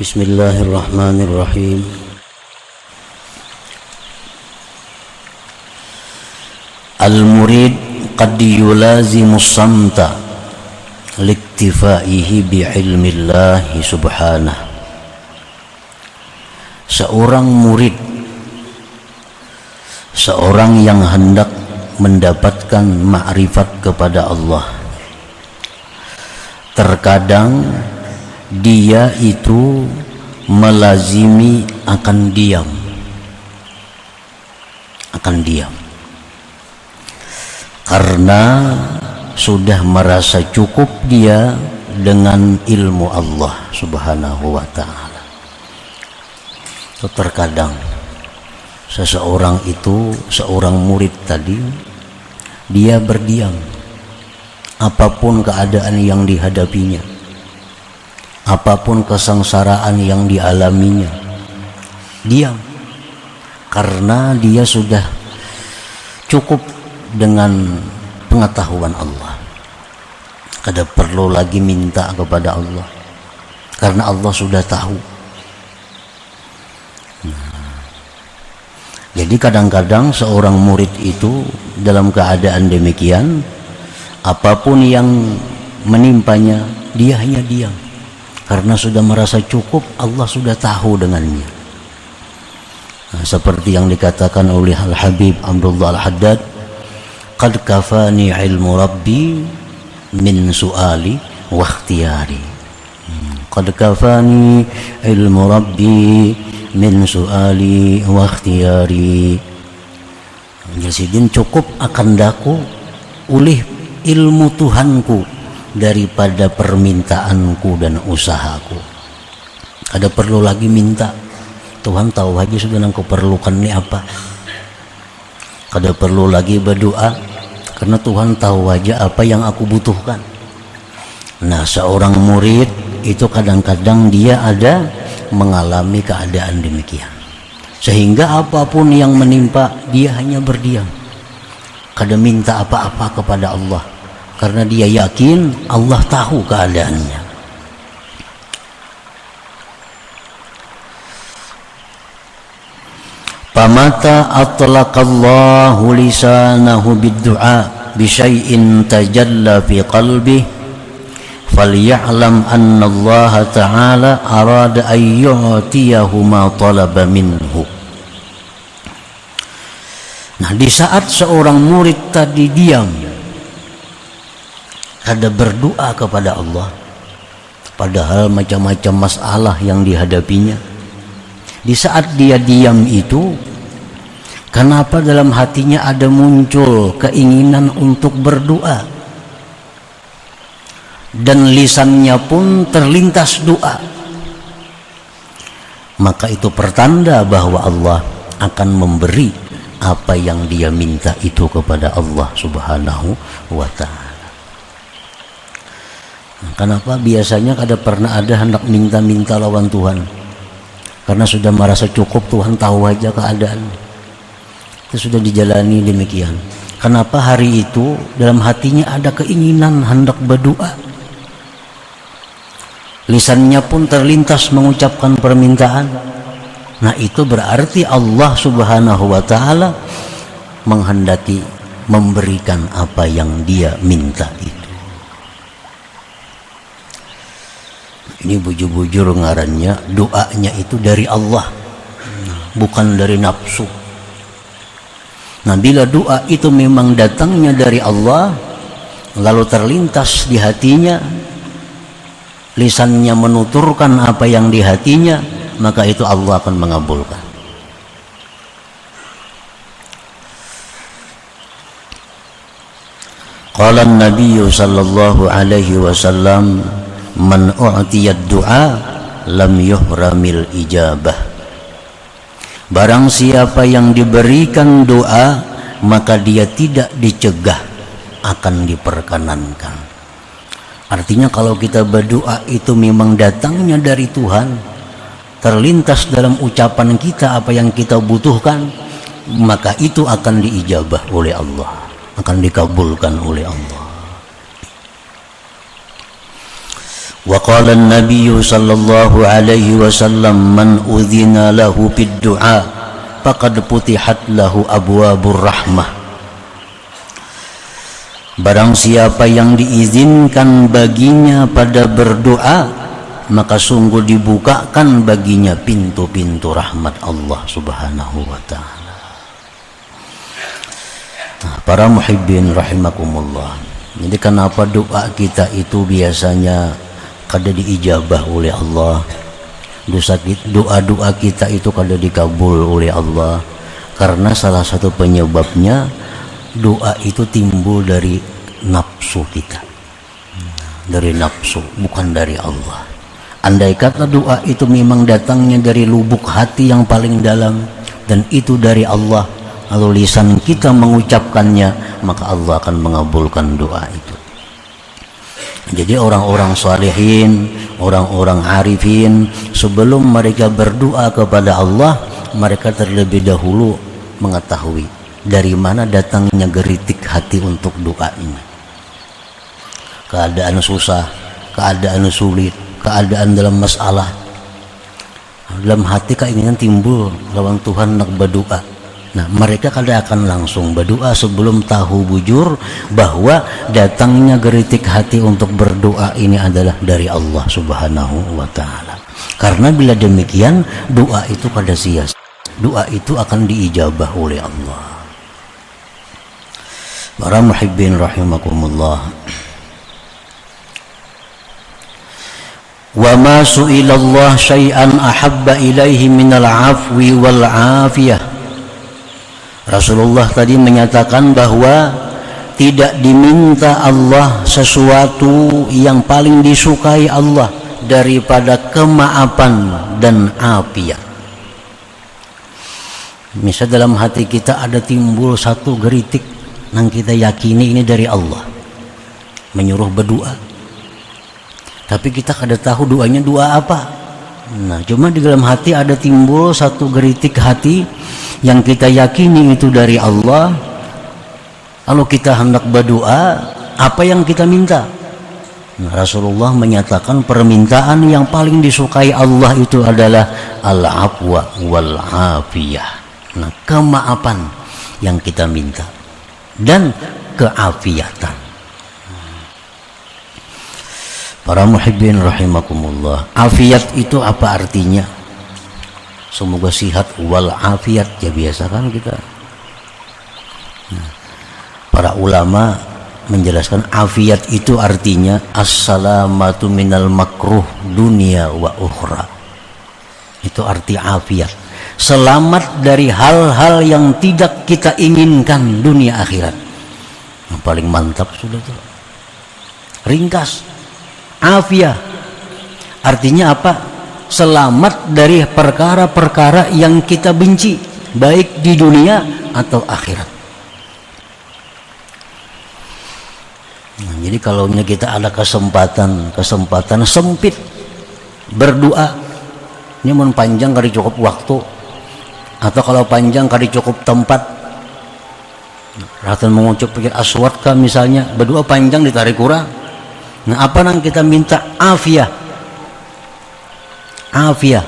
Bismillahirrahmanirrahim. Al-murid qad yulazimu samta liktifaihi bi'ilmillahi subhanah. Seorang murid, seorang yang hendak mendapatkan ma'rifat kepada Allah, terkadang dia itu melazimi akan diam, karena sudah merasa cukup dia dengan ilmu Allah subhanahu wa ta'ala. Terkadang seseorang itu, seorang murid tadi, dia berdiam apapun keadaan yang dihadapinya, apapun kesengsaraan yang dialaminya, diam karena dia sudah cukup dengan pengetahuan Allah. Kada perlu lagi minta kepada Allah karena Allah sudah tahu. Jadi kadang-kadang seorang murid itu dalam keadaan demikian, apapun yang menimpanya, dia hanya diam karena sudah merasa cukup, Allah sudah tahu dengannya. Seperti yang dikatakan oleh Al-Habib Abdullah Al-Haddad, qad kafani ilmu rabbi min su'ali wa ikhtiyari. Qad kafani ilmu rabbi min su'ali wa ikhtiyari. Jadi cukup akan daku oleh ilmu Tuhanku daripada permintaanku dan usahaku. Kada perlu lagi minta, Tuhan tahu aja sudah nangku perlukan ini apa. Kada perlu lagi berdoa karena Tuhan tahu aja apa yang aku butuhkan. Nah, seorang murid itu kadang-kadang dia ada mengalami keadaan demikian, sehingga apapun yang menimpa dia hanya berdiam, kada minta apa-apa kepada Allah karena dia yakin Allah tahu keadaannya. Pamata atlaqallahu lisanahu bid-du'a bi syai'in tajalla fi qalbihi falya'lam anna Allah ta'ala arada an yu'tiyahu ma talaba minhu. Nah, di saat seorang murid tadi diam, kada berdoa kepada Allah, padahal macam-macam masalah yang dihadapinya, di saat dia diam itu, kenapa dalam hatinya ada muncul keinginan untuk berdoa, dan lisannya pun terlintas doa, maka itu pertanda bahwa Allah akan memberi apa yang dia minta itu kepada Allah subhanahu wa ta'ala. Kenapa biasanya kada pernah ada hendak minta-minta lawan Tuhan? Karena sudah merasa cukup, Tuhan tahu aja keadaan. Itu sudah dijalani demikian. Kenapa hari itu dalam hatinya ada keinginan hendak berdoa, lisannya pun terlintas mengucapkan permintaan? Nah, itu berarti Allah subhanahu wa ta'ala menghendaki memberikan apa yang dia minta itu. Ini bujur-bujur ngarannya, doanya itu dari Allah, bukan dari nafsu. Nah, bila doa itu memang datangnya dari Allah, lalu terlintas di hatinya, lisannya menuturkan apa yang di hatinya, maka itu Allah akan mengabulkan. Qala an-nabiy sallallahu alaihi wasallam, man u'tiyad du'a lam yuhramil ijabah. Barang siapa yang diberikan doa, maka dia tidak dicegah, akan diperkenankan. Artinya kalau kita berdoa itu memang datangnya dari Tuhan, terlintas dalam ucapan kita apa yang kita butuhkan, maka itu akan diijabah oleh Allah, akan dikabulkan oleh Allah. Wa qala an-nabiy sallallahu alaihi wasallam man udhina lahu bid du'a faqad putihat lahu abwabur rahmah. Barang siapa yang diizinkan baginya pada berdoa, maka sungguh dibukakan baginya pintu-pintu rahmat Allah Subhanahu wa ta'ala. Nah, para muhibbin rahimakumullah. Jadi kenapa doa kita itu biasanya kada diijabah oleh Allah, doa-doa kita itu kada dikabul oleh Allah? Karena salah satu penyebabnya doa itu timbul dari nafsu kita, dari nafsu, bukan dari Allah. Andai kata doa itu memang datangnya dari lubuk hati yang paling dalam dan itu dari Allah, lalu lisan kita mengucapkannya, maka Allah akan mengabulkan doa itu. Jadi orang-orang salihin, orang-orang arifin, sebelum mereka berdoa kepada Allah, mereka terlebih dahulu mengetahui dari mana datangnya geritik hati untuk doa ini. Keadaan susah, keadaan sulit, keadaan dalam masalah, dalam hati keinginan timbul lawan Tuhan nak berdoa. Nah, mereka kada akan langsung berdoa sebelum tahu bujur bahwa datangnya geritik hati untuk berdoa ini adalah dari Allah Subhanahu wa ta'ala. Karena bila demikian, doa itu kada sia-sia, doa itu akan diijabah oleh Allah. Para muhibbin rahimakumullah. Wa ma su'ilallah syai'an ahabba ilaihi minal afwi wal afiyah. Rasulullah tadi menyatakan bahwa tidak diminta Allah sesuatu yang paling disukai Allah daripada kemaafan dan afiat. Misal dalam hati kita ada timbul satu geritik yang kita yakini ini dari Allah, menyuruh berdoa, tapi kita kada tahu doanya doa apa. Nah, cuma di dalam hati ada timbul satu geritik hati yang kita yakini itu dari Allah. Lalu kita hendak berdoa, apa yang kita minta? Nah, Rasulullah menyatakan permintaan yang paling disukai Allah itu adalah al-afwa wal afiyah. Nah, kemaafan yang kita minta dan keafiatan. Para muhibbin rahimakumullah, afiat itu apa artinya? Semoga sihat wal afiat, ya biasa kan kita. Nah, para ulama menjelaskan afiat itu artinya assalamatu minal makruh dunia wa ukhra. Itu arti afiat, selamat dari hal-hal yang tidak kita inginkan dunia akhirat. Yang paling mantap sudah tuh, ringkas. Afiyah artinya apa? Selamat dari perkara-perkara yang kita benci, baik di dunia atau akhirat. Nah, jadi kalau kita ada kesempatan sempit berdoa, ini mun panjang kali cukup waktu, atau kalau panjang kali cukup tempat. Ratan mengucap pikir aswad kah misalnya, berdoa panjang ditarik kurang. Nah, apa yang kita minta? Afiyah, afiyah,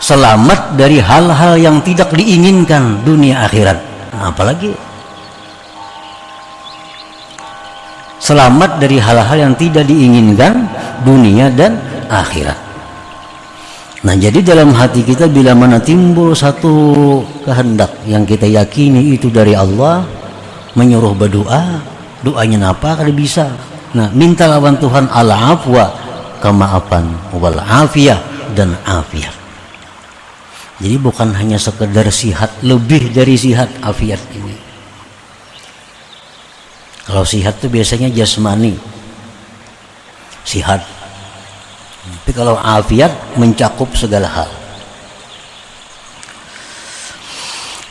selamat dari hal-hal yang tidak diinginkan dunia akhirat. Nah, apalagi selamat dari hal-hal yang tidak diinginkan dunia dan akhirat. Nah, jadi dalam hati kita bila mana timbul satu kehendak yang kita yakini itu dari Allah, menyuruh berdoa, doanya apa kada bisa. Nah, minta lawan Tuhan al-afwa, kemaafan, wal afiyah, dan afiat. Jadi bukan hanya sekedar sihat, lebih dari sihat afiat ini. Kalau sihat itu biasanya jasmani, sihat. Tapi kalau afiat mencakup segala hal.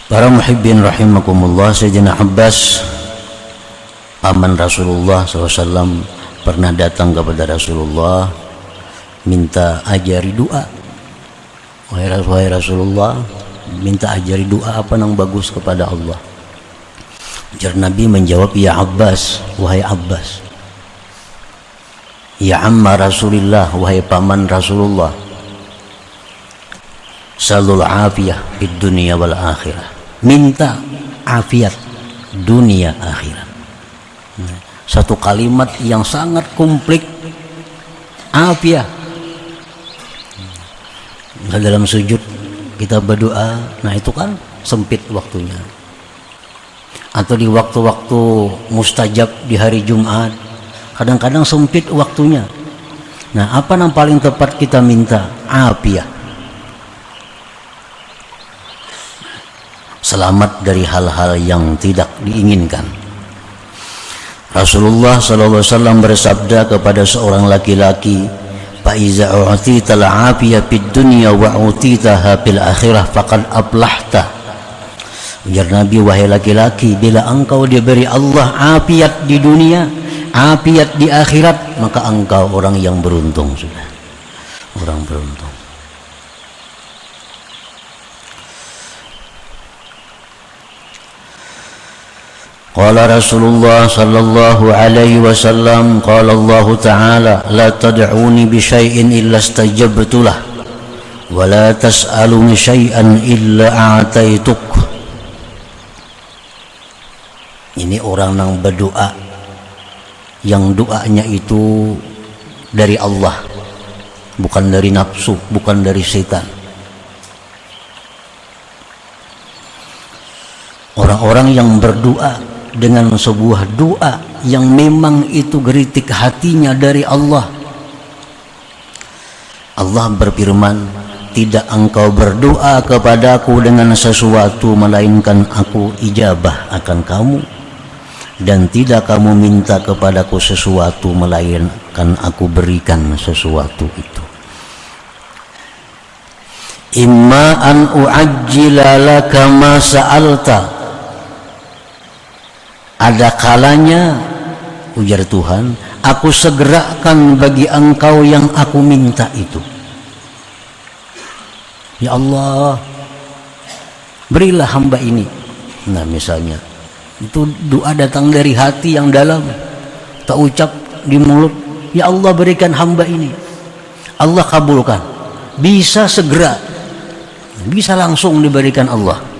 Para muhibbin rahimakumullah, Sayyidina Abbas paman Rasulullah SAW pernah datang kepada Rasulullah minta ajari doa. Wahai Rasulullah, minta ajari doa apa yang bagus kepada Allah. Jar Nabi menjawab, ya Abbas, wahai Abbas, Ya amma Rasulillah, wahai paman Rasulullah, salul afiyah fid dunya wal akhirah, minta afiat dunia akhirat. Satu kalimat yang sangat komplit, afiah. Dalam sujud kita berdoa, nah itu kan sempit waktunya. Atau di waktu-waktu mustajab di hari Jumat, kadang-kadang sempit waktunya. Nah, apa yang paling tepat kita minta? Afiah. Selamat dari hal-hal yang tidak diinginkan. Rasulullah SAW bersabda kepada seorang laki-laki, fa iza u'tita al-'afiyah fid dunya wa u'titaha fil akhirah faqad aflahta. Ujar Nabi, wahai laki-laki, bila engkau diberi Allah afiat di dunia, afiat di akhirat, maka engkau orang yang beruntung sudah. Orang beruntung. Qala Rasulullah sallallahu alaihi wasallam, qala Allah Ta'ala, la tad'uni bi syai'in illa istajabtu lah, wa la tas'aluni syai'an illa a'taituk. Ini orang yang berdoa, yang doanya itu dari Allah, bukan dari nafsu, bukan dari setan. Orang-orang yang berdoa dengan sebuah doa yang memang itu geritik hatinya dari Allah. Allah berfirman, tidak engkau berdoa kepadaku dengan sesuatu melainkan aku ijabah akan kamu, dan tidak kamu minta kepadaku sesuatu melainkan aku berikan sesuatu itu. Imma an u'ajjila laka ma sa'alta, ada kalanya, ujar Tuhan, aku segerakan bagi engkau yang aku minta itu. Ya Allah, berilah hamba ini. Nah misalnya, itu doa datang dari hati yang dalam, tak ucap di mulut. Ya Allah, berikan hamba ini. Allah kabulkan. Bisa segera, bisa langsung diberikan Allah.